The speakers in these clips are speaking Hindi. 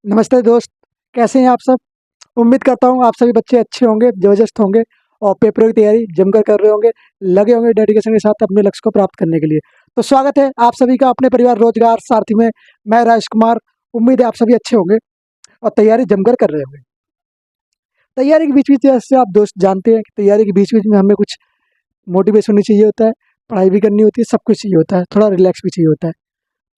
नमस्ते दोस्त। कैसे हैं आप सब? उम्मीद करता हूँ आप सभी बच्चे अच्छे होंगे, ज़बरदस्त होंगे और पेपरों की तैयारी जमकर कर रहे होंगे, लगे होंगे डेडिकेशन के साथ अपने लक्ष्य को प्राप्त करने के लिए। तो स्वागत है आप सभी का अपने परिवार रोजगार सारथी में। मैं राजेश कुमार। उम्मीद है आप सभी अच्छे होंगे और तैयारी जमकर कर रहे होंगे। तैयारी के बीच-बीच जैसे आप दोस्त जानते हैं कि तैयारी के बीच-बीच में हमें कुछ मोटिवेशन भी चाहिए होता है, पढ़ाई भी करनी होती है, सब कुछ चाहिए होता है, थोड़ा रिलैक्स भी चाहिए होता है।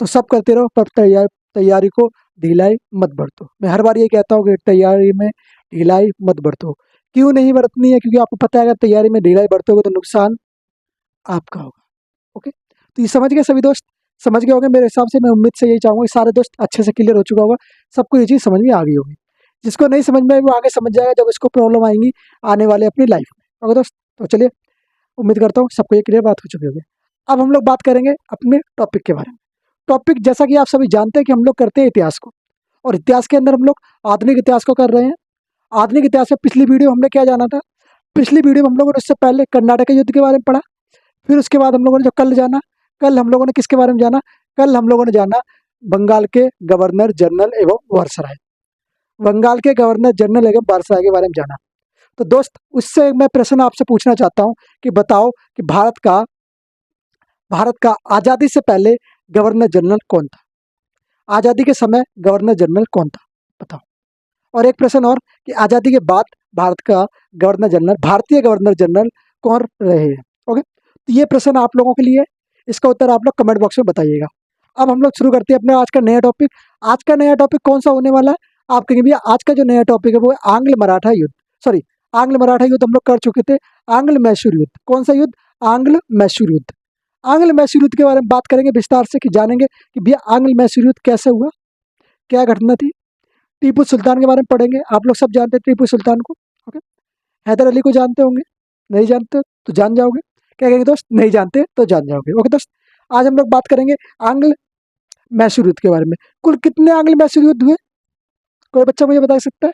तो सब करते रहो पर तैयारी को ढिलाई मत बरतो। मैं हर बार ये कहता हूँ कि तैयारी में ढिलाई मत बरतो। क्यों नहीं बरतनी है? क्योंकि आपको पता है अगर तैयारी में ढिलाई बरतोगे तो नुकसान आपका होगा। ओके? तो ये समझ गए सभी दोस्त? समझ गए होंगे मेरे हिसाब से। मैं उम्मीद से यही चाहूँगा कि सारे दोस्त अच्छे से क्लियर हो चुका होगा। सबको ये चीज़ समझ में आ गई होगी। जिसको नहीं समझ में आई वो आगे समझ जाएगा जब इसको प्रॉब्लम आएँगी आने वाले अपनी लाइफ में। ओके दोस्त? तो चलिए, उम्मीद करता हूँ सबको ये क्लियर बात हो चुकी होगी। अब हम लोग बात करेंगे अपने टॉपिक के बारे में। टॉपिक जैसा कि आप सभी जानते हैं कि हम लोग करते हैं इतिहास को, और इतिहास के अंदर हम लोग आधुनिक इतिहास को कर रहे हैं। आधुनिक इतिहास में पिछली वीडियो हमने क्या जाना था? पिछली वीडियो में हम लोगों ने उससे पहले कर्नाटक के युद्ध के बारे में पढ़ा। फिर उसके बाद हम लोगों ने जो कल जाना, कल हम लोगों ने किसके बारे में जाना? कल हम लोगों ने जाना बंगाल के गवर्नर जनरल एवं वायसराय। बंगाल के गवर्नर जनरल एवं वायसराय के बारे में जाना। तो दोस्त, उससे मैं प्रश्न आपसे पूछना चाहता हूँ कि बताओ कि भारत का आज़ादी से पहले गवर्नर जनरल कौन था? आज़ादी के समय गवर्नर जनरल कौन था? बताओ। और एक प्रश्न और कि आज़ादी के बाद भारत का गवर्नर जनरल, भारतीय गवर्नर जनरल कौन रहे हैं? ओके, तो ये प्रश्न आप लोगों के लिए है। इसका उत्तर आप लोग कमेंट बॉक्स में बताइएगा। अब हम लोग शुरू करते हैं अपने आज का नया टॉपिक। आज का नया टॉपिक कौन सा होने वाला है? आप कहेंगे भैया आज का जो नया टॉपिक है वो है आंग्ल मराठा युद्ध। सॉरी, आंग्ल मराठा युद्ध हम लोग कर चुके थे। आंग्ल मैसूर युद्ध। कौन सा युद्ध? आंग्ल मैसूर युद्ध। आंग्ल मैसूर युद्ध के बारे में बात करेंगे विस्तार से, कि जानेंगे कि भैया आंग्ल मैसूर युद्ध कैसे हुआ, क्या घटना थी। टीपू सुल्तान के बारे में पढ़ेंगे। आप लोग सब जानते हैं टीपू सुल्तान को। ओके, हैदर अली को जानते होंगे। नहीं जानते तो जान जाओगे। क्या कहेंगे दोस्त? नहीं जानते तो जान जाओगे। ओके दोस्त, आज हम लोग बात करेंगे आंग्ल मैसूर युद्ध के बारे में। कुल कितने आंग्ल मैसूर युद्ध हुए? कोई बच्चा मुझे बता सकता है?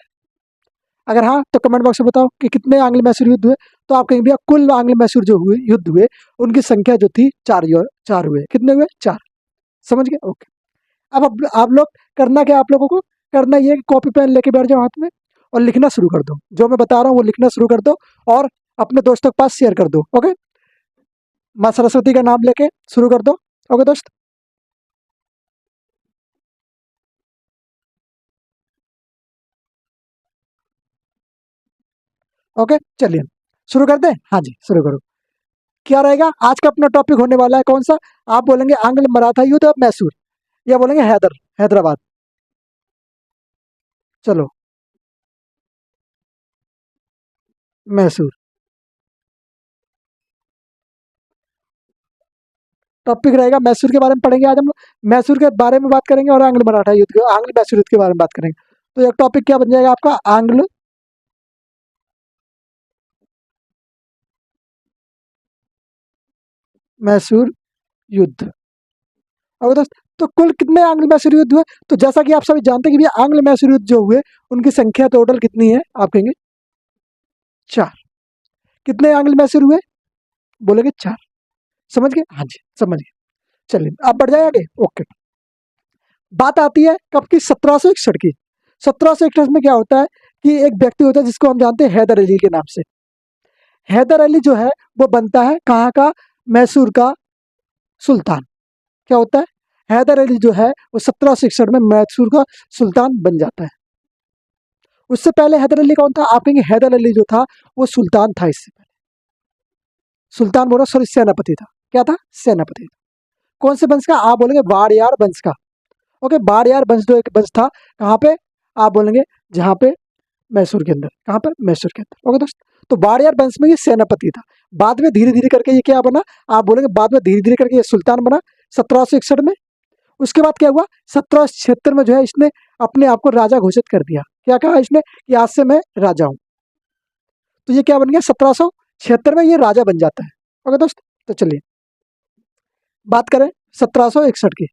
अगर हाँ तो कमेंट बॉक्स में बताओ कि कितने आंग्ल मैसूर युद्ध हुए। तो आप कहेंगे भैया कुल आंग्ल मैसूर जो हुए युद्ध हुए उनकी संख्या जो थी चार हुए। कितने हुए? चार। समझ गए? ओके। अब आप लोग करना क्या, आप लोगों को करना ये है कि कॉपी पेन लेके बैठ जाओ हाथ में और लिखना शुरू कर दो। जो मैं बता रहा हूँ वो लिखना शुरू कर दो और अपने दोस्तों के पास शेयर कर दो। ओके, माँ सरस्वती का नाम लेके शुरू कर दो। ओके दोस्त, ओके चलिए शुरू कर दें। हाँ जी, शुरू करो। क्या रहेगा आज का अपना टॉपिक होने वाला है? कौन सा? आप बोलेंगे आंग्ल मराठा युद्ध और मैसूर, या बोलेंगे हैदराबाद। चलो, मैसूर। टॉपिक रहेगा मैसूर के बारे में पढ़ेंगे आज हम लोग। मैसूर के बारे में बात करेंगे और आंग्ल मराठा युद्ध के, आंग्ल मैसूर युद्ध के बारे में बात करेंगे। तो एक टॉपिक क्या बन जाएगा आपका? आंग्ल मैसूर युद्ध। और दोस्त, तो कुल कितने आंग्ल मैसूर युद्ध हुए? तो जैसा कि आप सभी जानते हैं कि भैया आंग्ल मैसूर युद्ध जो हुए उनकी संख्या टोटल कितनी है? आप कहेंगे चार। कितने आंग्ल मैसूर हुए? बोलेंगे चार। समझ गए? हाँ जी, समझ गए। चलिए अब बढ़ जाए आगे। ओके, बात आती है कब की? 1761 की। 1761 में क्या होता है कि एक व्यक्ति होता है जिसको हम जानते हैं हैदर अली के नाम से। हैदर अली जो है वो बनता है कहाँ का? मैसूर का सुल्तान। क्या होता है? हैदर अली जो है वो 1761 में मैसूर का सुल्तान बन जाता है। उससे पहले हैदर अली कौन था? आप कहेंगे हैदर अली जो था वो सुल्तान था। इससे पहले सुल्तान बोलो, सॉरी, सेनापति था। क्या था? सेनापति था। कौन से वंश का? आप बोलेंगे वाडियार वंश का। ओके, वाडियार वंश जो एक वंश था, कहाँ पे? आप बोलेंगे जहाँ पे मैसूर के अंदर। कहाँ पर? मैसूर के अंदर। ओके दोस्त, तो वाडियार वंश में ये सेनापति था। बाद में धीरे धीरे करके ये क्या बना? आप बोलेंगे बाद में धीरे धीरे करके ये सुल्तान बना 1761 में। उसके बाद क्या हुआ? 1776 में जो है इसने अपने आप को राजा घोषित कर दिया। क्या कहा इसने? कि आज से मैं राजा हूं। तो ये क्या बन गया? 1776 में ये राजा बन जाता है। ओके दोस्त, तो चलिए बात करें 1761 की।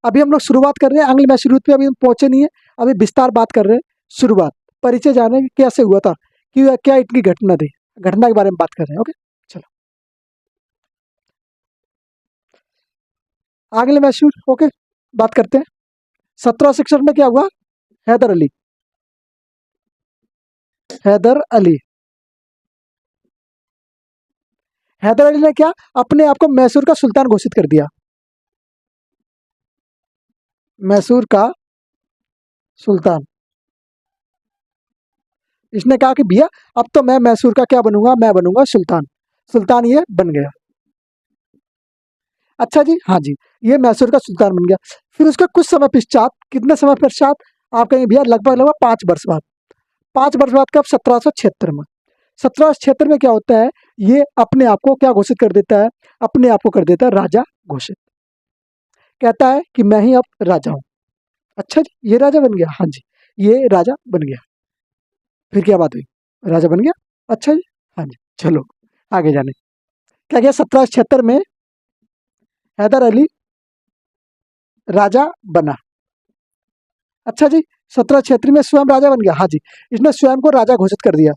अभी हम लोग शुरुआत कर रहे हैं आंग्ल मैसूर युद्ध पे, अभी हम पहुंचे नहीं है। अभी विस्तार बात कर रहे हैं। शुरुआत, परिचय जाने कि कैसे हुआ था, कि क्या इनकी घटना थी, घटना के बारे में बात कर रहे हैं। ओके, चलो आंग्ल मैसूर। ओके, बात करते हैं। 1766 में क्या हुआ? हैदर अली। हैदर अली हैदर अली ने क्या अपने आप को मैसूर का सुल्तान घोषित कर दिया। मैसूर का सुल्तान। इसने कहा कि भैया अब तो मैं मैसूर का क्या बनूंगा? मैं बनूंगा सुल्तान। सुल्तान ये बन गया। अच्छा जी, हाँ जी, ये मैसूर का सुल्तान बन गया। फिर उसके कुछ समय पश्चात, कितने समय पश्चात? आप कहेंगे भैया लगभग लगभग 5 वर्ष बाद। 5 वर्ष बाद कब? 1776 में। 1776 में क्या होता है? ये अपने आप को क्या घोषित कर देता है? अपने आप को कर देता है राजा घोषित। कहता है कि मैं ही अब राजा हूँ। अच्छा जी, ये राजा बन गया। हाँ जी, ये राजा बन गया। फिर क्या बात हुई? राजा बन गया। अच्छा जी, हाँ जी, चलो आगे जाने। क्या गया? 1776 में हैदर अली राजा बना। अच्छा जी, 1776 में स्वयं राजा बन गया। हाँ जी, इसने स्वयं को राजा घोषित कर दिया।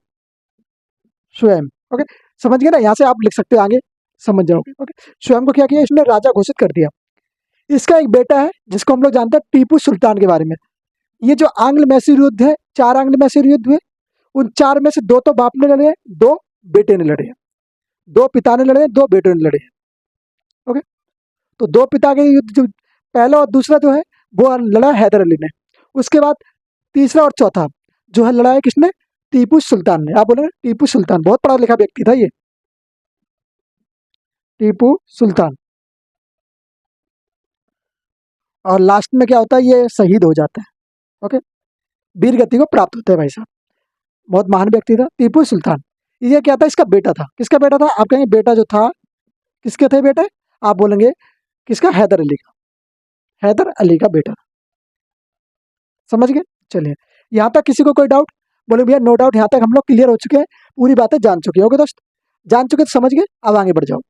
स्वयं। ओके, समझ गए ना? यहाँ से आप लिख सकते हो, आगे समझ जाओगे। ओके, स्वयं को क्या किया? इसने राजा घोषित कर दिया। इसका एक बेटा है जिसको हम लोग जानते हैं टीपू सुल्तान के बारे में। ये जो आंग्ल मैसूर युद्ध है, 4 आंग्ल मैसूर युद्ध हुए, उन 4 में से 2 तो बाप ने लड़े हैं, 2 बेटे ने लड़े हैं। 2 पिता ने लड़े हैं, 2 बेटों ने लड़े हैं। ओके, तो 2 पिता के युद्ध जो पहला और दूसरा जो है वो लड़ा हैदर अली ने। उसके बाद तीसरा और चौथा जो है लड़ा है किसने? टीपू सुल्तान ने। आप बोले टीपू सुल्तान, बहुत पढ़ा लिखा व्यक्ति था ये, टीपू सुल्तान। और लास्ट में क्या होता है? ये शहीद हो जाता है। ओके, वीर गति को प्राप्त होता है भाई साहब। बहुत महान व्यक्ति था टीपू सुल्तान। ये क्या था? इसका बेटा था। किसका बेटा था? आप कहेंगे बेटा जो था, किसके थे बेटे? आप बोलेंगे किसका? हैदर अली का। हैदर अली का बेटा। समझ गए? चलिए, यहाँ तक किसी को कोई डाउट? बोले भैया नो डाउट, यहाँ तक हम लोग क्लियर हो चुके हैं, पूरी बातें जान चुके होगे दोस्त। जान चुके तो समझ गए, अब आगे बढ़ जाओ।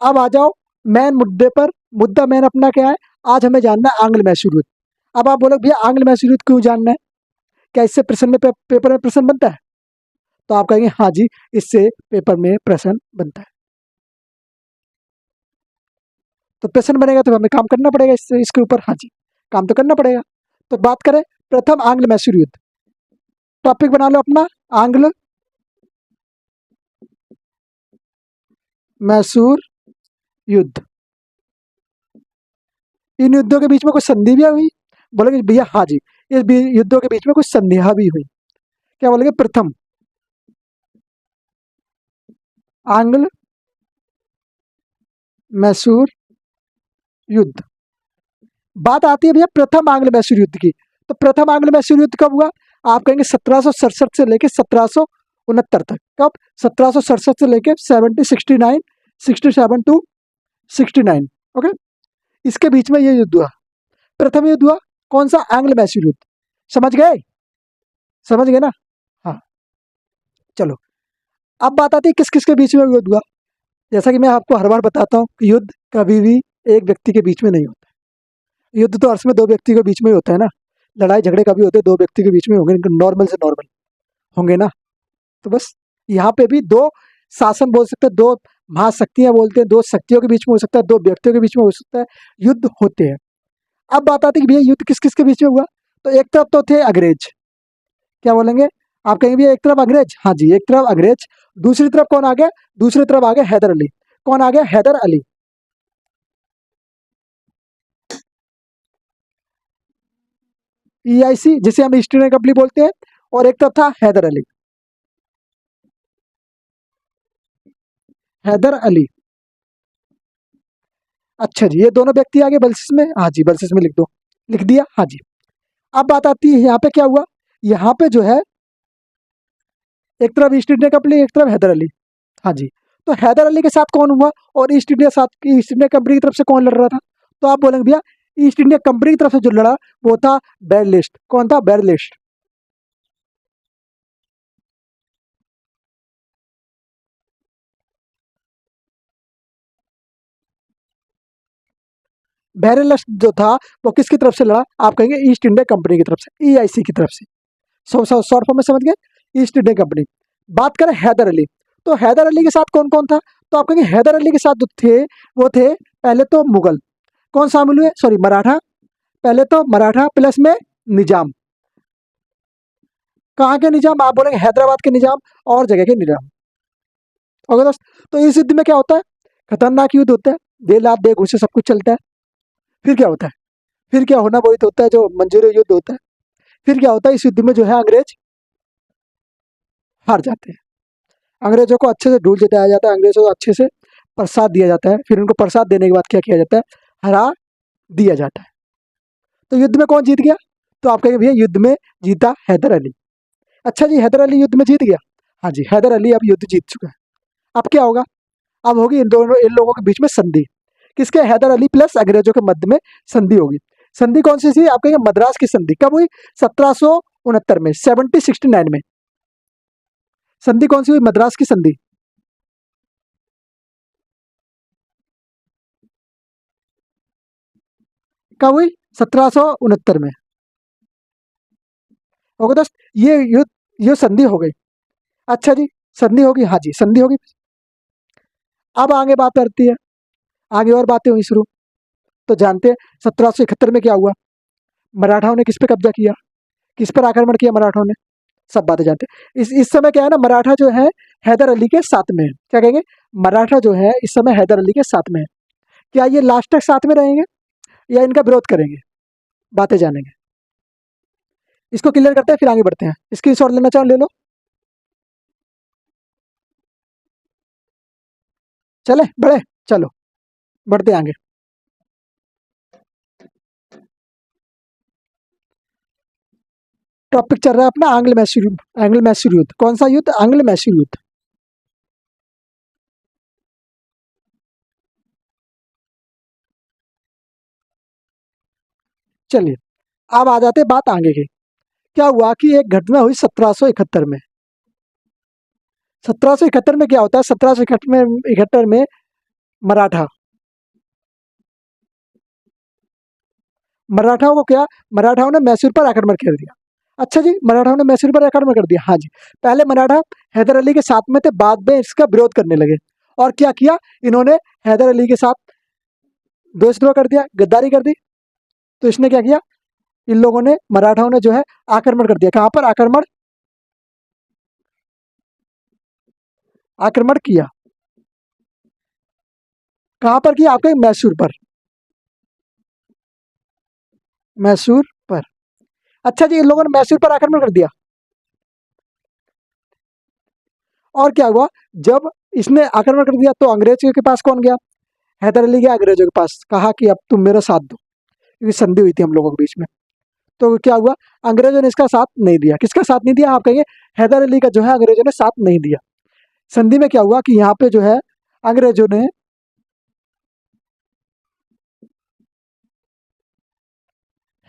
अब आ जाओ मेन मुद्दे पर। मुद्दा मेन अपना क्या है? आज हमें जानना है आंग्ल मैसूर युद्ध। अब आप बोलोगे भैया आंग्ल मैसूर युद्ध क्यों जानना है? क्या इससे प्रश्न में पेपर में प्रश्न बनता है? तो आप कहेंगे हाँ जी, इससे पेपर में प्रश्न बनता है। तो प्रश्न बनेगा तो हमें काम करना पड़ेगा इससे, इसके ऊपर। हाँ जी, काम तो करना पड़ेगा। तो बात करें प्रथम आंग्ल मैसूर युद्ध। टॉपिक बना लो अपना, आंग्ल मैसूर युद्ध। इन युद्धों के बीच में कुछ संधि भी हुई? बोलेंगे भैया हाँ जी, इस युद्धों के बीच में कुछ संधियां भी हुई। क्या बोलेंगे? प्रथम आंग्ल मैसूर युद्ध। बात आती है भैया प्रथम आंग्ल मैसूर युद्ध की। तो प्रथम आंग्ल मैसूर युद्ध कब हुआ? आप कहेंगे 1767 से लेके 1769 तक। कब? 1767 से लेके 67 टू 69। ओके, इसके बीच में ये युद्ध हुआ, प्रथम युद्ध हुआ। कौन सा? आंग्ल मैसूर युद्ध। समझ गए? समझ गए ना? हाँ, चलो अब बात आती है किस किस के बीच में युद्ध हुआ। जैसा कि मैं आपको हर बार बताता हूँ कि युद्ध कभी भी एक व्यक्ति के बीच में नहीं होता। युद्ध तो अर्थ में 2 व्यक्ति के बीच में ही होता है ना। लड़ाई झगड़े कभी होते हैं 2 व्यक्ति के बीच में होंगे, नॉर्मल से नॉर्मल होंगे ना। तो बस यहाँ पे भी 2 शासन बोल सकते हैं, 2 महाशक्तियां बोलते हैं, 2 शक्तियों के बीच में हो सकता है, 2 व्यक्तियों के बीच में हो सकता है, युद्ध होते हैं। अब बात आती है कि भैया युद्ध किस किस के बीच में हुआ। तो एक तरफ तो थे अंग्रेज। क्या बोलेंगे? आप कहेंगे भैया एक तरफ अंग्रेज। हाँ जी, एक तरफ अंग्रेज। दूसरी तरफ कौन आ गया? दूसरी तरफ आ गया हैदर अली। कौन आ गया? हैदर अली। EIC जिसे हम ईस्ट इंडिया कंपनी बोलते हैं, और एक तरफ था हैदर अली। हैदर अली। अच्छा जी, ये दोनों व्यक्ति आगे बल्सिस में। हाँ जी, बल्सिस में लिख दो। लिख दिया? हाँ जी। अब बात आती है यहाँ पे क्या हुआ। यहाँ पे जो है एक तरफ ईस्ट इंडिया कंपनी, एक तरफ हैदर अली। हाँ जी, तो हैदर अली के साथ कौन हुआ और ईस्ट इंडिया कंपनी की तरफ से कौन लड़ रहा था? तो आप बोलेंगे भैया ईस्ट इंडिया कंपनी की तरफ से जो लड़ा वो था बैरलिस्ट। कौन था? बैरलिस्ट। बैरलिस्ट जो था वो किसकी तरफ से लड़ा? आप कहेंगे ईस्ट इंडिया कंपनी की तरफ से, EIC की तरफ से। शॉर्ट फॉर्म में समझ गए, ईस्ट इंडिया कंपनी। बात करें हैदर अली, तो हैदर अली के साथ कौन कौन था? तो आप कहेंगे हैदर अली के साथ जो थे वो थे पहले तो मुगल। कौन शामिल हुए? सॉरी, मराठा। पहले तो मराठा प्लस में निजाम। कहाँ के निजाम? आप बोलेंगे हैदराबाद के निजाम और जगह के निजाम। ओके दोस्त, तो इस युद्ध में क्या होता है? खतरनाक युद्ध होता है, दे लात दे घूसे सब कुछ चलता है। फिर क्या होता है? फिर क्या होना वही तो होता है जो मंजूरी युद्ध होता है। फिर क्या होता है? इस युद्ध में जो है अंग्रेज हार जाते हैं। अंग्रेजों को अच्छे से ढूंढ जिताया जाता है, अंग्रेजों को अच्छे से प्रसाद दिया जाता है। फिर उनको प्रसाद देने के बाद क्या किया जाता है? हरा दिया जाता है। तो युद्ध में कौन जीत गया? तो आप कहेंगे भैया युद्ध में जीता हैदर अली। अच्छा जी, हैदर अली युद्ध में जीत गया? हाँ जी, हैदर अली अब युद्ध जीत चुका है। अब क्या होगा? अब होगी इन लोगों के बीच में संधि। किसके? हैदर अली प्लस अंग्रेजों के मध्य में संधि होगी। संधि कौन सी थी? आप कहेंगे मद्रास की संधि। कब हुई? 1769 में, 1769 में। संधि कौन सी हुई? मद्रास की संधि। कब हुई? 1769 में। ओके दोस्त, ये संधि हो गई। अच्छा जी, संधि होगी, हाँ जी संधि होगी। अब आगे बात करती है, आगे और बातें हुई शुरू। तो जानते हैं 1771 में क्या हुआ? मराठाओं ने किस पे कब्जा किया? किस पर आक्रमण किया मराठाओं ने? सब बातें जानते हैं। इस समय क्या है ना, मराठा जो है हैदर अली के साथ में है। क्या कहेंगे? मराठा जो है इस समय हैदर अली के साथ में है। क्या ये लास्ट तक साथ में रहेंगे या इनका विरोध करेंगे? बातें जानेंगे। इसको क्लियर करते हैं फिर आगे बढ़ते हैं। स्क्रीनशॉट लेना चाहो ले लो। चले बढ़े, चलो बढ़ते हैं आगे। टॉपिक चल रहा है अपना आंग्ल मैसूर युद्ध। आंग्ल मैसूर युद्ध कौन सा युद्ध? आंग्ल मैसूर युद्ध। चलिए अब आ जाते हैं बात आगे की। क्या हुआ कि एक घटना हुई 1771 में। 1771 में क्या होता है? 1771 में मराठा मराठाओं को क्या, मराठाओं ने मैसूर पर आक्रमण कर दिया। अच्छा जी, मराठाओं ने मैसूर पर आक्रमण कर दिया। हाँ जी, पहले मराठा हैदर अली के साथ में थे, बाद में इसका विरोध करने लगे। और क्या किया इन्होंने? हैदर अली के साथ देशद्रोह कर दिया, गद्दारी कर दी। तो इसने क्या किया? इन लोगों ने, मराठाओं ने जो है आक्रमण कर दिया। कहाँ पर आक्रमण? आक्रमण किया। कहाँ पर किया? आपके मैसूर पर। मैसूर पर। अच्छा जी, इन लोगों ने मैसूर पर आक्रमण कर दिया। और क्या हुआ? जब इसने आक्रमण कर दिया तो अंग्रेजों के पास कौन गया? हैदर अली गया अंग्रेजों के पास, कहा कि अब तुम मेरा साथ दो, क्योंकि संधि हुई थी हम लोगों के बीच में। तो क्या हुआ? अंग्रेजों ने इसका साथ नहीं दिया। किसका साथ नहीं दिया? आप कहेंगे हैदर अली का जो है अंग्रेजों ने साथ नहीं दिया। संधि में क्या हुआ कि यहाँ पे जो है अंग्रेजों ने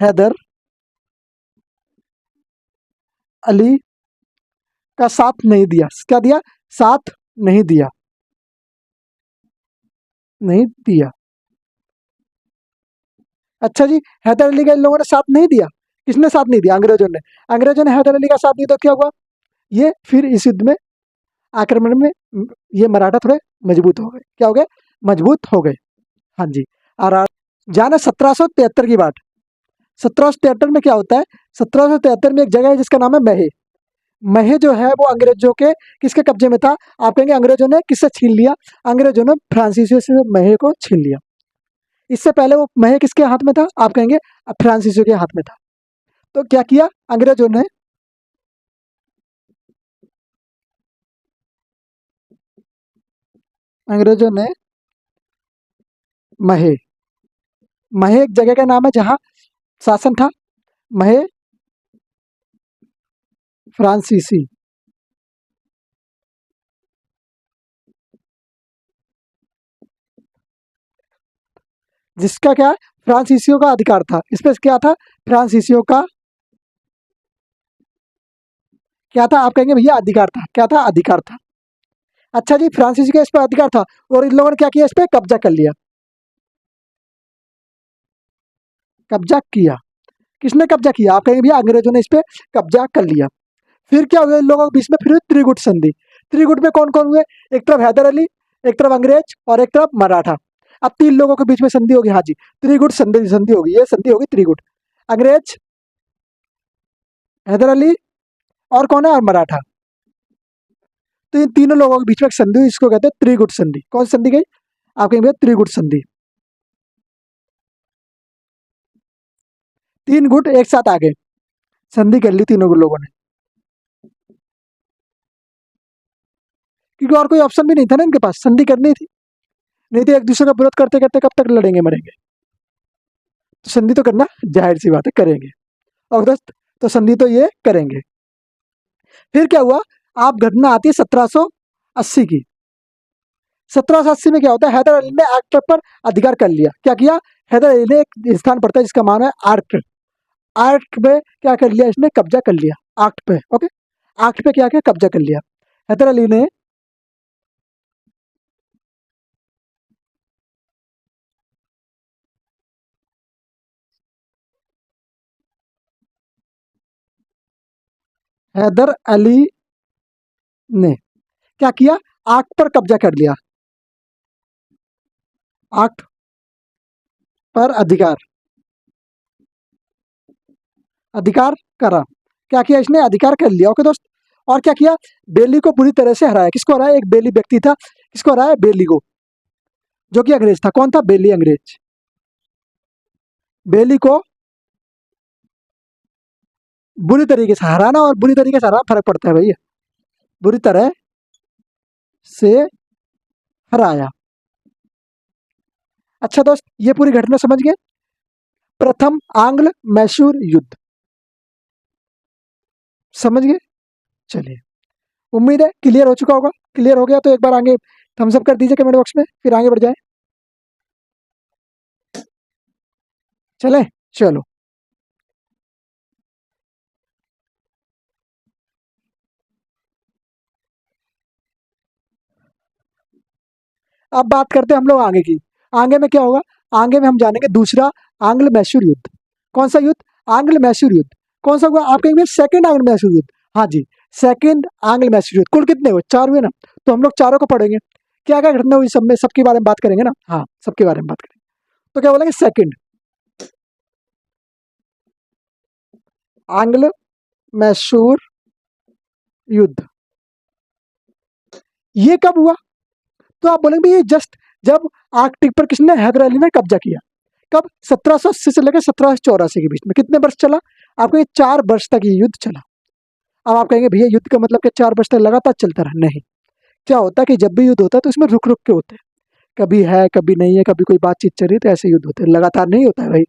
हैदर अली का साथ नहीं दिया। क्या दिया? साथ नहीं दिया। नहीं दिया। अच्छा जी, हैदर अली का इन लोगों ने साथ नहीं दिया। किसने साथ नहीं दिया? अंग्रेजों ने। अंग्रेजों ने हैदर अली का साथ दिया तो क्या हुआ? ये फिर इस युद्ध में, आक्रमण में ये मराठा थोड़े मजबूत हो गए। क्या हो गए? मजबूत हो गए। हाँ जी। और जाना 1773 की बात। 1773 में क्या होता है? 1773 में एक जगह है जिसका नाम है महे। महे जो है वो अंग्रेजों के किसके कब्जे में था? आप कहेंगे अंग्रेजों ने किससे छीन लिया? अंग्रेजों ने फ्रांसीसियों से महे को छीन लिया। इससे पहले वो महे किसके हाथ में था? आप कहेंगे फ्रांसीसियों के हाथ में था। तो क्या किया अंग्रेजों ने? अंग्रेजों ने महे, महे एक जगह का नाम है जहां शासन था। महे फ्रांसीसी, जिसका क्या, फ्रांसीसियों का अधिकार था। इस पे क्या था? फ्रांसीसियों का क्या था? आप कहेंगे भैया अधिकार था। क्या था? अधिकार था। अच्छा जी, फ्रांसीसी का इस पर अधिकार था और इन लोगों ने क्या किया? इस पे कब्जा कर लिया। कब्जा किया। किसने कब्जा किया? आप कहेंगे भैया अंग्रेजों ने इस पे कब्जा कर लिया। फिर क्या हुआ इन लोगों के बीच में? फिर त्रिगुट संधि। त्रिगुट में कौन कौन हुए? एक तरफ हैदर अली, एक तरफ अंग्रेज और एक तरफ मराठा। अब तीन लोगों के बीच में संधि होगी। हाँ जी, त्रिगुट संधि, संधि होगी। ये संधि होगी त्रिगुट। अंग्रेज, हैदर अली, और कौन है, और मराठा। तो इन तीनों लोगों के बीच में एक संधि हुई, इसको कहते हैं त्रिगुट संधि। कौन सी संधि गई, आप कहेंगे त्रिगुट संधि। तीन गुट एक साथ आ गए, संधि कर ली तीनों लोगों ने, क्योंकि और कोई ऑप्शन भी नहीं था ना इनके पास, संधि करनी थी, नहीं तो एक दूसरे का विरोध करते करते कब तक लड़ेंगे मरेंगे। तो संधि तो करना जाहिर सी बात है, करेंगे। और दोस्त तो संधि तो ये करेंगे। फिर क्या हुआ, आप घटना आती है 1780 की। 1780 में क्या होता है, हैदर अली ने आर्कटिक पर अधिकार कर लिया। क्या किया, हैदर अली ने एक स्थान पड़ता है जिसका मान है आर्क, आर्क पे क्या कर लिया, इसने कब्जा कर लिया, आर्क पे। ओके, आर्क पे क्या किया, कब्जा कर लिया हैदर अली ने। हैदर अली ने क्या किया, आर्क पर कब्जा कर लिया, आर्क पर अधिकार, अधिकार करा। क्या किया इसने, अधिकार कर लिया। ओके दोस्त, और क्या किया, बेली को बुरी तरह से हराया। किसको हराया, एक बेली व्यक्ति था, किसको हराया, बेली को, जो कि अंग्रेज था। कौन था, बेली अंग्रेज। बेली को बुरी तरीके से हराना, और बुरी तरीके से हराना फर्क पड़ता है भैया, बुरी तरह से हराया। अच्छा दोस्त, ये पूरी घटना समझ गए। प्रथम आंग्ल मैसूर युद्ध समझ गए। चलिए, उम्मीद है क्लियर हो चुका होगा। क्लियर हो गया तो एक बार आगे थम्स अप कर दीजिए कमेंट बॉक्स में, फिर आगे बढ़ जाए। चले, चलो। अब बात करते हैं हम लोग आगे की। आगे में क्या होगा, आगे में हम जानेंगे दूसरा आंग्ल मैसूर युद्ध। कौन सा युद्ध, आंग्ल मैसूर युद्ध। कौन सा हुआ, आप कहेंगे सेकंड आंग्ल मैसूर युद्ध। हाँ जी, सेकंड आंग्ल मैसूर युद्ध। कुल कितने हुए, चार हुए ना, तो हम लोग चारों को पढ़ेंगे। क्या क्या घटना हुई सब में, सबके बारे में बात करेंगे ना। हाँ, सबके बारे में बात करेंगे। तो क्या बोलेंगे, सेकंड आंग्ल मैसूर युद्ध। ये कब हुआ, तो आप बोलेंगे ये जस्ट जब आर्कटिक पर किसने, हैदर अली ने कब्जा किया। कब, 1780 से लेकर 1784 के बीच में। कितने वर्ष चला, आपको ये 4 वर्ष तक ये युद्ध चला। अब आप कहेंगे भैया युद्ध का मतलब क्या 4 वर्ष तक लगातार चलता रहा, नहीं। क्या होता है कि जब भी युद्ध होता है तो इसमें रुक रुक के होते हैं, कभी है कभी नहीं है, कभी कोई बातचीत चल रही है, तो ऐसे युद्ध होते हैं, लगातार नहीं होता है भाई।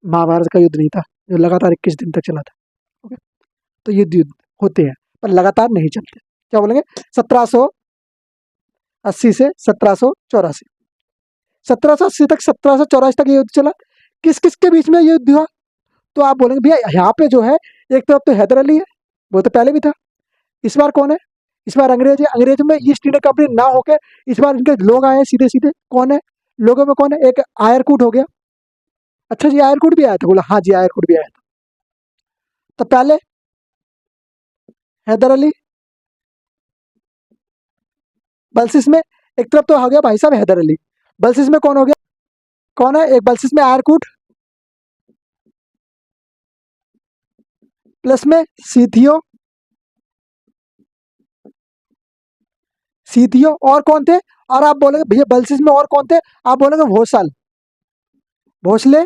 महाभारत का युद्ध नहीं था जो लगातार 21 दिन तक चला था। ओके, तो युद्ध युद्ध होते हैं पर लगातार नहीं चलते। क्या बोलेंगे, 1780 से 1784, 1780 तक 1784 तक ये युद्ध चला। किस किस के बीच में ये युद्ध हुआ, तो आप बोलेंगे भैया यहाँ पे जो है, एक तरफ तो हैदर अली है, वो तो पहले भी था। इस बार कौन है, इस बार अंग्रेज है। अंग्रेज में ईस्ट इंडिया कंपनी ना होकर इस बार इनके लोग आए सीधे सीधे। कौन है, लोगों में कौन है, एक आयरकूट हो गया। अच्छा जी, आयरकूट भी आया था, बोला हाँ जी आयरकूट भी आया था। तो पहले हैदर अली, बल्सिस में, एक तरफ तो हो गया भाई साहब हैदर अली, बल्सिस में कौन हो गया, कौन है, एक बल्सिस में आयरकूट, प्लस में सीथियो, सीथियो और कौन थे, और आप बोलेंगे भैया बल्सिस में और कौन थे, आप बोलेंगे भोसल, भोसले,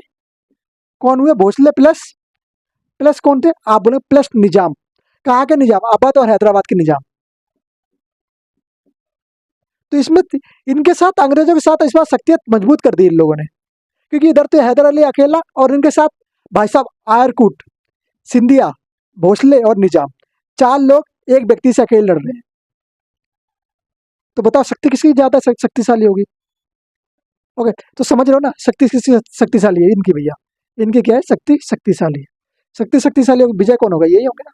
कौन हुए, भोसले प्लस, प्लस कौन थे, आप बोलेंगे प्लस निजाम। कहाँ के निजाम, अवध और हैदराबाद के निजाम। तो इसमें इनके साथ, अंग्रेजों के साथ इस बार शक्तियां मजबूत कर दी इन लोगों ने, क्योंकि इधर तो हैदर अली अकेला, और इनके साथ भाई साहब आयरकूट, सिंधिया, भोसले और निजाम, 4 लोग एक व्यक्ति से अकेले लड़ रहे हैं। तो बताओ शक्ति किसकी ज्यादा शक्तिशाली होगी। ओके, तो समझ रहे हो ना, शक्ति किसकी शक्तिशाली है, इनकी भैया, इनकी क्या है, शक्ति शक्तिशाली है। शक्ति शक्तिशाली होगी, विजय कौन होगा, यही होगा ना।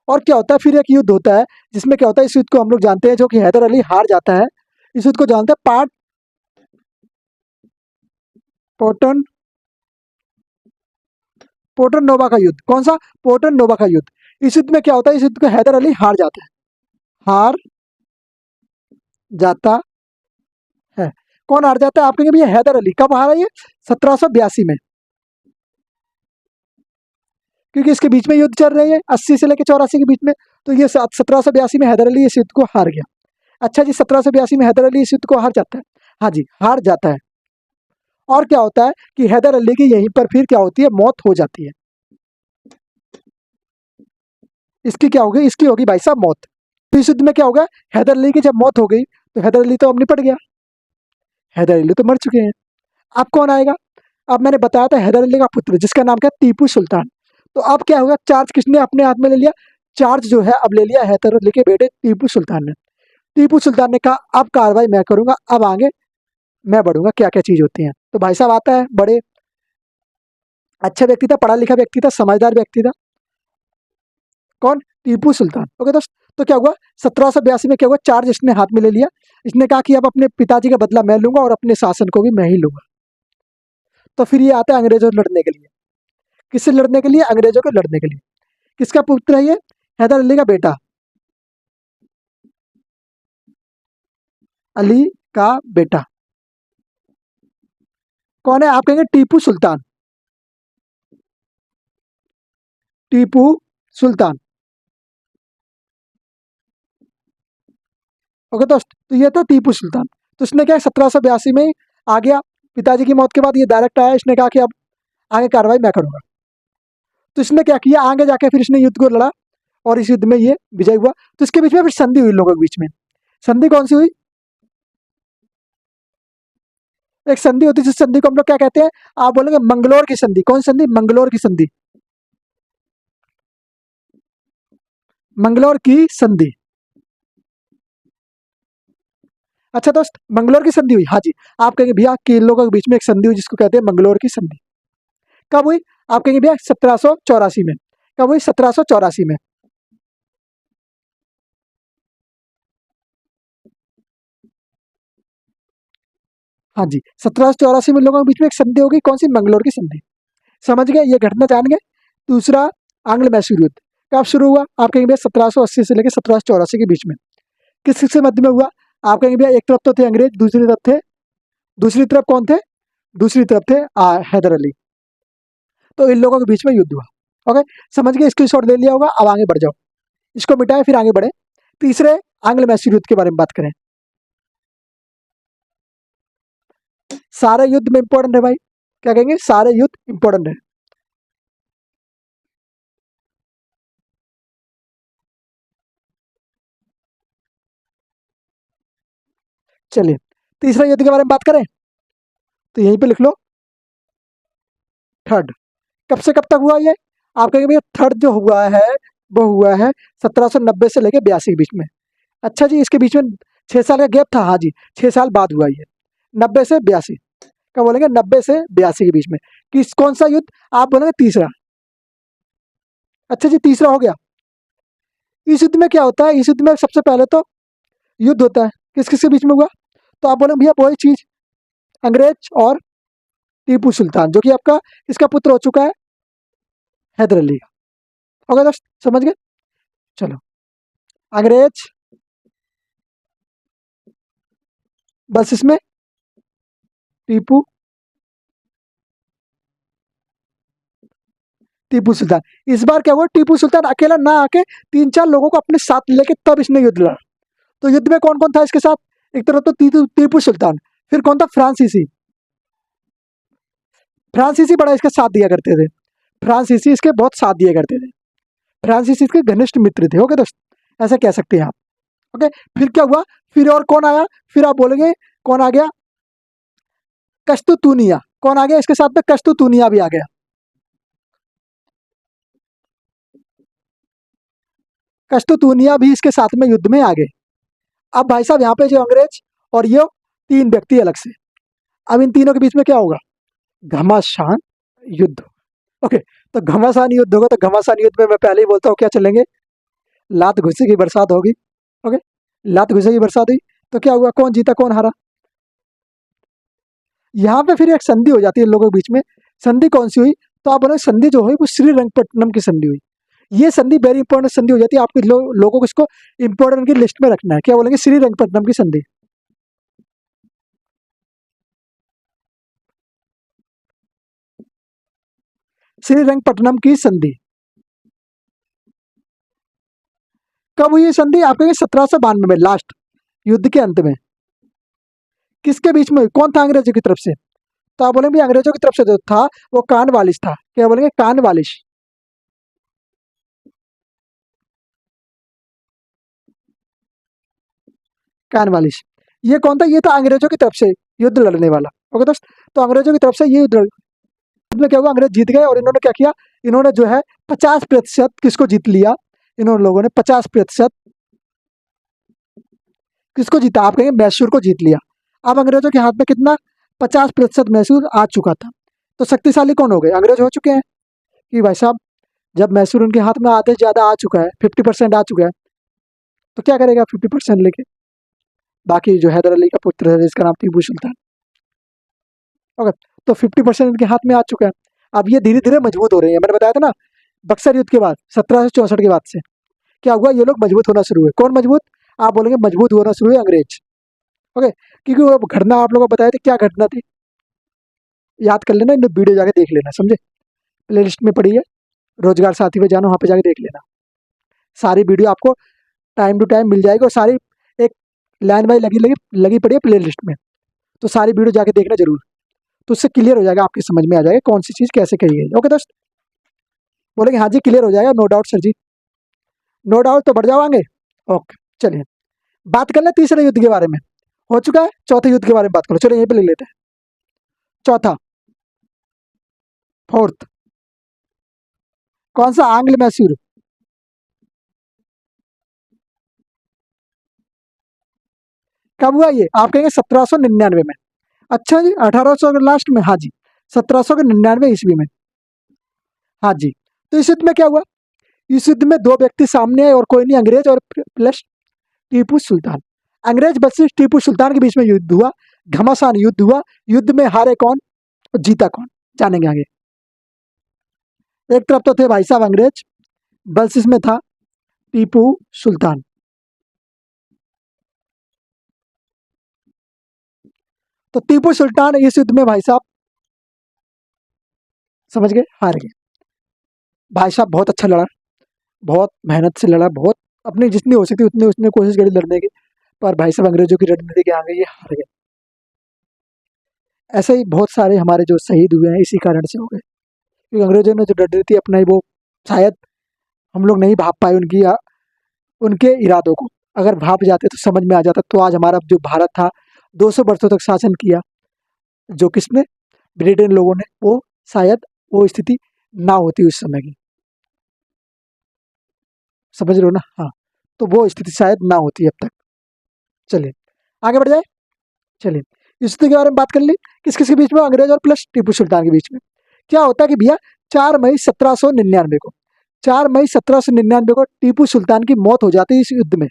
और क्या होता है, फिर एक युद्ध होता है जिसमें क्या होता है, इस युद्ध को हम लोग जानते हैं, जो कि हैदर अली हार जाता है। इस युद्ध को जानते हैं पार्ट पोटन, पोटन नोवा का युद्ध। कौन सा, पोटन नोवा का युद्ध। इस युद्ध में क्या होता है, इस युद्ध को हैदर अली हार जाता है, हार जाता है। कौन हार जाता है, आप कहेंगे भैया हैदर अली। कब हारा ये, 1782 में। क्योंकि इसके बीच में युद्ध चल रही है 80 से लेकर 84 के बीच में। तो ये 1782 में हैदर अली इस युद्ध को हार गया। अच्छा जी, 1782 में हैदर अली इस युद्ध को हार जाता है। हाँ जी, हार जाता है। और क्या होता है कि हैदर अली की यहीं पर फिर क्या होती है, मौत हो जाती है। इसकी क्या होगी, इसकी होगी भाई साहब मौत। तो इस युद्ध में क्या होगा, हैदर अली की जब मौत हो गई तो हैदर अली तो अब निपट गया, हैदर अली तो मर चुके हैं। अब कौन आएगा, अब मैंने बताया था हैदर अली का पुत्र जिसका नाम क्या, टीपू सुल्तान। तो अब क्या होगा, चार्ज किसने अपने हाथ में ले लिया, चार्ज जो है अब ले लिया हैदर अली के बेटे टीपू सुल्तान ने। टीपू सुल्तान ने कहा अब कार्रवाई मैं करूंगा, अब आगे मैं बढ़ूंगा, क्या क्या चीज होती है। तो भाई साहब आता है, बड़े अच्छा व्यक्ति था, पढ़ा लिखा व्यक्ति था, समझदार व्यक्ति था। कौन, टीपू सुल्तान। ओके दोस्त, तो क्या हुआ 1782 में क्या हुआ, चार्ज इसने हाथ में ले लिया। इसने कहा कि अब अपने पिताजी का बदला मैं लूंगा और अपने शासन को भी मैं ही लूंगा। तो फिर ये आता है अंग्रेजों से लड़ने के लिए। किससे लड़ने के लिए, अंग्रेजों को लड़ने के लिए। किसका पुत्र है ये, हैदर अली का बेटा, अली का बेटा। कौन है, आप कहेंगे टीपू सुल्तान, टीपू सुल्तान। ओके दोस्त, तो ये था टीपू सुल्तान। तो इसने क्या 1782 में आ गया, पिताजी की मौत के बाद ये डायरेक्ट आया, इसने कहा कि अब आगे कार्रवाई मैं करूंगा। तो इसने क्या किया, आगे जाके फिर इसने युद्ध को लड़ा और इस युद्ध में ये विजय हुआ। तो इसके बीच में फिर संधि हुई लोगों के बीच में। संधि कौन सी हुई, एक संधि होती है जिस संधि को हम लोग क्या कहते हैं, आप बोलेंगे मंगलोर की संधि। कौन संधि, मंगलोर की संधि, मंगलोर की संधि। अच्छा दोस्त, मंगलोर की संधि हुई, हाँ जी। आप कहेंगे भैया कि इन लोगों के बीच में एक संधि हुई जिसको कहते हैं मंगलोर की संधि। कब हुई, आप कहेंगे भैया 1784 में। कब हुई, 1784 में। हाँ जी, 1784 में लोगों के बीच में एक संधि होगी, कौन सी, मंगलोर की संधि। समझ गए, ये घटना जान गए। दूसरा, आंग्ल मैसूर युद्ध कब शुरू हुआ, आप कहेंगे भैया 1780 से लेकर 1784 के बीच में। किस किस के मध्य में हुआ, आप कहेंगे भैया एक तरफ तो थे अंग्रेज, दूसरी तरफ थे, दूसरी तरफ कौन थे, दूसरी तरफ थे हैदर अली। तो इन लोगों के बीच में युद्ध हुआ। ओके, समझ गए, स्क्रीनशॉट ले लिया होगा। अब आगे बढ़ जाओ, इसको मिटाए फिर आगे बढ़े। तीसरे आंग्ल मैसूर युद्ध के बारे में बात करें। सारे युद्ध में इंपॉर्टेंट है भाई, क्या कहेंगे, सारे युद्ध इंपॉर्टेंट है। चलिए, तीसरा युद्ध के बारे में बात करें तो यहीं पे लिख लो, थर्ड। कब से कब तक हुआ ये, आप कहेंगे भैया थर्ड जो हुआ है वो हुआ है 1790 से लेकर 82 के बीच में। अच्छा जी, इसके बीच में 6 साल का गैप था, हाँ जी, 6 साल बाद हुआ ये, 90 से 82। क्या बोलेंगे, 90 से 82 के बीच में। किस, कौन सा युद्ध, आप बोलेंगे तीसरा। अच्छा जी, तीसरा हो गया। इस युद्ध में क्या होता है, इस युद्ध में सबसे पहले तो युद्ध होता है, किस किस के बीच में हुआ, तो आप बोलेंगे भैया वही चीज, अंग्रेज और टीपू सुल्तान, जो कि आपका इसका पुत्र हो चुका है हैदर अली का। ओके दोस्त, समझ गए। चलो, अंग्रेज बस इसमें टीपू, टीपू सुल्तान। इस बार क्या हुआ, टीपू सुल्तान अकेला ना आके 3-4 लोगों को अपने साथ लेके तब इसने युद्ध लड़ा। तो युद्ध में कौन कौन था इसके साथ, एक तरफ तो टीपू सुल्तान, फिर कौन था, फ्रांसीसी। फ्रांसीसी बड़ा इसका साथ दिया करते थे, फ्रांसीसी इसके बहुत साथ दिया करते थे, फ्रांसीसी इसके घनिष्ठ मित्र थे। ओके दोस्त, ऐसा कह सकते हैं आप। ओके, फिर क्या हुआ, फिर और कौन आया, फिर आप बोलेंगे कौन आ गया, कश्तुतुनिया। कौन आ गया इसके साथ में, कश्तुतुनिया भी आ गया। कश्तुतुनिया भी इसके साथ में युद्ध में आ गए। अब भाई साहब यहाँ पे जो अंग्रेज और ये 3 व्यक्ति अलग से, अब इन तीनों के बीच में क्या होगा, घमासान युद्ध। ओके, तो घमासान युद्ध होगा, तो घमासान युद्ध में मैं पहले ही बोलता हूँ क्या चलेंगे, लात घुसी की बरसात होगी। ओके, लात घुसे की बरसात हुई, तो क्या हुआ, कौन जीता कौन हारा। यहाँ पे फिर एक संधि हो जाती है इन लोगों के बीच में। संधि कौन सी हुई, तो आप बोले संधि जो हुई वो श्रीरंगपट्टनम की संधि हुई। ये संधि वेरी इंपॉर्टेंट संधि हो जाती है, आपके लोगों को इसको इंपॉर्टेंट की लिस्ट में रखना है। क्या बोलेंगे, श्रीरंगपट्टनम की संधि। श्रीरंगपट्टनम की संधि। कब हुई ये संधि? आप कहेंगे 1792 में, लास्ट युद्ध के अंत में। किसके बीच में हुई? कौन था अंग्रेजों की तरफ से? तो आप बोलेंगे अंग्रेजों की तरफ से जो था वो कॉर्नवालिस था। क्या बोलेंगे? कॉर्नवालिस। कॉर्नवालिस। ये कौन था? ये था अंग्रेजों की तरफ से युद्ध लड़ने वाला। ओके दोस्त, तो अंग्रेजों की तरफ से ये युद्ध में क्या हुआ? अंग्रेज जीत गए और इन्होंने क्या किया? इन्होंने जो है 50% किसको जीत लिया? इन लोगों ने 50% किसको जीता? आप कहेंगे मैसूर को जीत लिया। अब अंग्रेजों के हाथ में कितना? 50% मैसूर आ चुका था। तो शक्तिशाली कौन हो गए? अंग्रेज हो चुके हैं कि भाई साहब जब मैसूर उनके हाथ में आधे से ज्यादा आ चुका है, 50% आ चुका है, तो क्या करेगा 50% लेके? बाकी जो हैदर अली का पुत्र है जिसका नाम टीपू सुल्तान, ओके, तो 50% इनके हाथ में आ चुका है। अब ये धीरे धीरे मजबूत हो रहे हैं। मैंने बताया था ना, बक्सर युद्ध के बाद 1764 के बाद से क्या हुआ? ये लोग मजबूत होना शुरू हुए। कौन मजबूत? आप बोलेंगे मजबूत होना शुरू हुए अंग्रेज। ओके, क्योंकि वो घटना आप लोगों को बताया था। क्या घटना थी? याद कर लेना, इन वीडियो जाके देख लेना, समझे? प्ले लिस्ट में पड़ी है, रोजगार साथी पे जाना, वहाँ पे जाके देख लेना। सारी वीडियो आपको टाइम टू टाइम मिल जाएगी और सारी एक लाइन बाई लगी लगी लगी पड़ी है प्ले लिस्ट में। तो सारी वीडियो जाके देखना जरूर, तो उससे क्लियर हो जाएगा, आपकी समझ में आ जाएगा कौन सी चीज़ कैसे कही गई। ओके दोस्त, बोलेंगे हाँ जी क्लियर हो जाएगा, नो डाउट सर जी, नो डाउट, तो बढ़ जाओगे। ओके चलिए, बात कर ले तीसरे युद्ध के बारे में। हो चुका है, चौथे युद्ध के बारे में बात करो। चलो यहीं पे लिख लेते हैं। चौथा, फोर्थ, कौन सा? आंग्ल मैसूर। कब हुआ ये? आप कहेंगे 1799 में। अच्छा जी, 1800 के लास्ट में? हाँ जी, 1799 ईस्वी में। हाँ जी, तो इस युद्ध में क्या हुआ? इस युद्ध में दो व्यक्ति सामने आए और कोई नहीं, अंग्रेज और प्लस टीपू सुल्तान। अंग्रेज वर्सेस टीपू सुल्तान के बीच में युद्ध हुआ, घमासान युद्ध हुआ। युद्ध में हारे कौन और जीता कौन, जानेंगे आगे। एक तरफ तो थे भाई साहब अंग्रेज, वर्सेस में था टीपू सुल्तान। तो टीपू सुल्तान इस युद्ध में भाई साहब, समझ गए, हार गए। भाई साहब बहुत अच्छा लड़ा, बहुत मेहनत से लड़ा, बहुत अपनी जितनी हो सकती उतनी उसने कोशिश करी लड़ने की, पर भाई साहब अंग्रेजों की रणनीति के आगे ये हार गए। ऐसे ही बहुत सारे हमारे जो शहीद हुए हैं इसी कारण से हो गए, क्योंकि अंग्रेजों ने जो रणनीति अपनाई वो शायद हम लोग नहीं भाप पाए उनकी उनके इरादों को। अगर भाप जाते तो समझ में आ जाता, तो आज हमारा जो भारत था 200 वर्षों तक शासन किया जो किसने? ब्रिटेन लोगों ने, वो शायद वो स्थिति ना होती उस समय की। समझ रहे हो ना? हाँ, तो वो स्थिति शायद ना होती अब तक। चलिए आगे बढ़ जाए। चलिए इस युद्ध के बारे में बात कर ली, किस किस के बीच में? अंग्रेज और प्लस टीपू सुल्तान के बीच में। क्या होता है कि भैया 4 मई 1799 को, 4 मई 1799 को टीपू सुल्तान की मौत हो जाती है इस युद्ध में।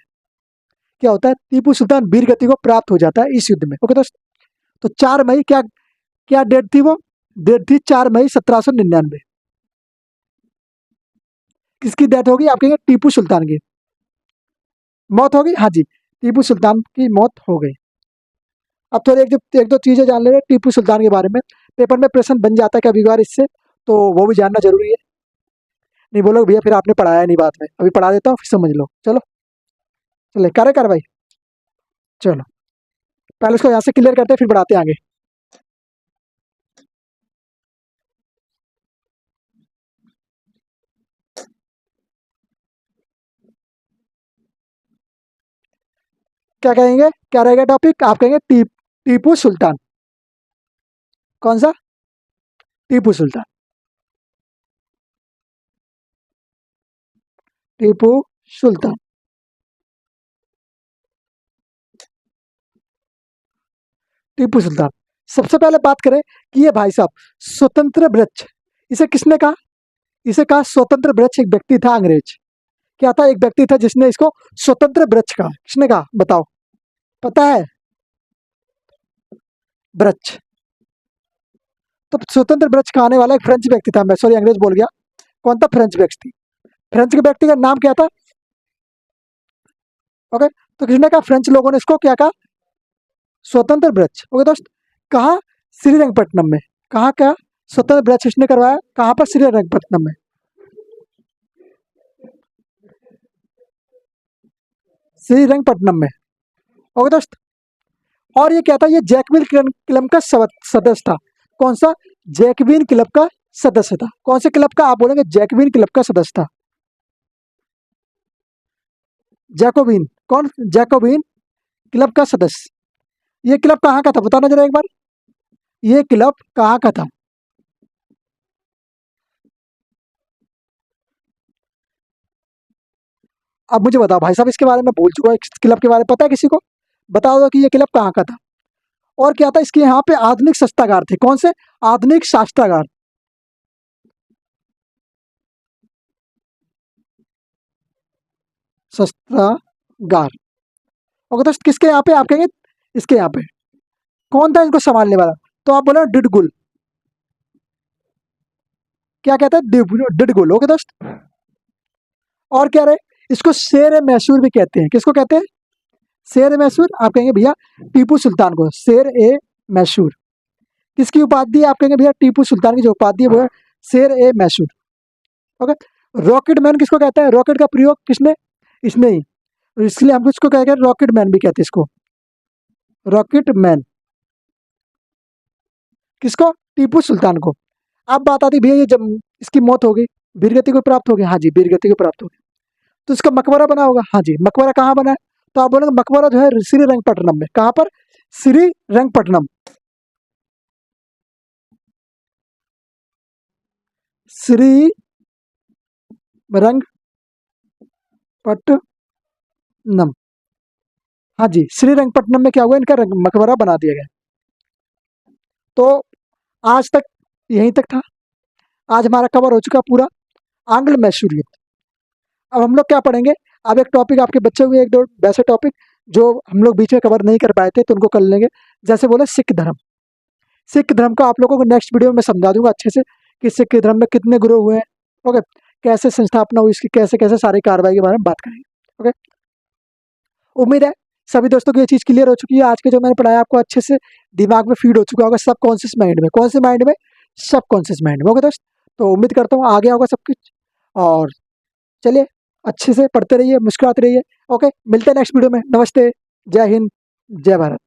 क्या होता है? टीपू सुल्तान वीर गति को प्राप्त हो जाता है इस युद्ध में। ओके दोस्त, तो 4 मई, क्या क्या डेट थी वो? डेट थी 4 मई 1799। किसकी डेथ होगी? आप कहेंगे टीपू सुल्तान की मौत होगी। हाँ जी, टीपू सुल्तान की मौत हो गई। अब थोड़ी एक दो चीजें जान ले रहे टीपू सुल्तान के बारे में, पेपर में प्रश्न बन जाता है कभी कभार इससे, तो वो भी जानना जरूरी है। नहीं बोलोगे भैया फिर आपने पढ़ाया नहीं, बाद में अभी पढ़ा देता हूँ फिर समझ लो। चलो चले कर भाई, चलो पहले इसको यहाँ से क्लियर करते हैं फिर बढ़ाते हैं आगे। क्या कहेंगे? क्या रहेगा टॉपिक? आप कहेंगे टीपू सुल्तान। कौन सा? टीपू सुल्तान। टीपू सुल्तान। टीपू सुल्तान। सबसे पहले बात करें कि ये भाई साहब स्वतंत्र वृक्ष, इसे किसने कहा? इसे कहा स्वतंत्र वृक्ष एक व्यक्ति था अंग्रेज। क्या था? एक व्यक्ति था जिसने इसको स्वतंत्र वृक्ष कहा। किसने कहा बताओ? पता है? वृक्ष। तो स्वतंत्र वृक्ष कहने वाला एक फ्रेंच व्यक्ति था, मैं सॉरी अंग्रेज बोल गया। कौन था? फ्रेंच व्यक्ति। फ्रेंच के व्यक्ति का नाम क्या था? ओके, तो किसने कहा? फ्रेंच लोगों ने इसको क्या कहा? स्वतंत्र वृक्ष। ओके दोस्त, कहा? श्रीरंगपट्टनम में। कहा क्या? स्वतंत्र वृक्ष इसने करवाया कहाँ पर? श्रीरंगपट्टनम में। श्रीरंगपट्टनम में। ओके दोस्त। और ये क्या था, ये जैकबिन क्लब का सदस्य था। कौन सा? जैकबिन क्लब का सदस्य था। कौन से क्लब का? आप बोलेंगे जैकबिन क्लब का सदस्य था। जैकोबिन, कौन? जैकोबिन क्लब का सदस्य। ये क्लब कहाँ का था बताना जरा एक बार, ये क्लब कहाँ का था? अब मुझे बताओ भाई साहब, इसके बारे में भूल चुका, इस क्लब के बारे में पता है किसी को? बताओ दो कि ये क्लब कहाँ का था। और क्या था इसके यहाँ पे? आधुनिक शस्त्रागार थे। कौन से? आधुनिक शस्त्रागार। शस्त्रागार। ओके दोस्त, किसके यहाँ पे? आप कहेंगे इसके यहाँ पे। कौन था इनको संभालने वाला? तो आप बोले डिडगुल। क्या कहते हैं? डिडगुल। ओके दोस्त। और क्या रहे? इसको शेर ए मैसूर भी कहते हैं। किसको कहते हैं? शेर ए मैसूर। आप कहेंगे भैया टीपू सुल्तान को शेर ए मैसूर। किसकी उपाधि है? आप कहेंगे भैया टीपू सुल्तान की जो उपाधि है वो है शेर ए मैसूर। ओके। रॉकेट मैन किसको कहते हैं? रॉकेट का प्रयोग किसने? इसने ही। इसलिए हम इसको कहते हैं रॉकेट मैन भी कहते हैं इसको। Rocket man. किसको? टीपू सुल्तान को। अब बात आती भैया ये जब इसकी मौत हो गई, वीरगति को प्राप्त हो गई। हाँ जी, वीरगति को प्राप्त हो गई। तो इसका मकबरा बना होगा। हाँ जी, मकबरा कहाँ बना है? तो आप बोलेंगे मकबरा जो है श्रीरंगपट्टनम में। कहाँ पर? श्रीरंगपट्टनम। श्रीरंगपट्टनम। हाँ जी, श्रीरंगपट्टनम में क्या हुआ, इनका मकबरा बना दिया गया। तो आज तक यहीं तक था। आज हमारा कवर हो चुका पूरा आंग्ल मैसूर युद्ध। अब हम लोग क्या पढ़ेंगे? अब एक टॉपिक आपके बच्चे हुए, एक दो वैसे टॉपिक जो हम लोग बीच में कवर नहीं कर पाए थे तो उनको कर लेंगे। जैसे बोले सिख धर्म। सिख धर्म को आप लोगों को नेक्स्ट वीडियो में समझा दूंगा अच्छे से कि सिख धर्म में कितने गुरु हुए हैं। ओके। कैसे संस्थापना हुई इसकी, कैसे कैसे सारी कार्रवाई के बारे में बात करेंगे। ओके। उम्मीद है सभी दोस्तों को ये चीज़ क्लियर हो चुकी है। आज के जो मैंने पढ़ाया आपको अच्छे से दिमाग में फीड हो चुका होगा, सब कॉन्शियस माइंड में। कौन से माइंड में? सब कॉन्शियस माइंड में। ओके दोस्त। तो उम्मीद करता हूँ आ गया होगा सब कुछ। और चलिए अच्छे से पढ़ते रहिए, मुस्कुराते रहिए। ओके, मिलते हैं नेक्स्ट वीडियो में। नमस्ते, जय हिंद, जय भारत।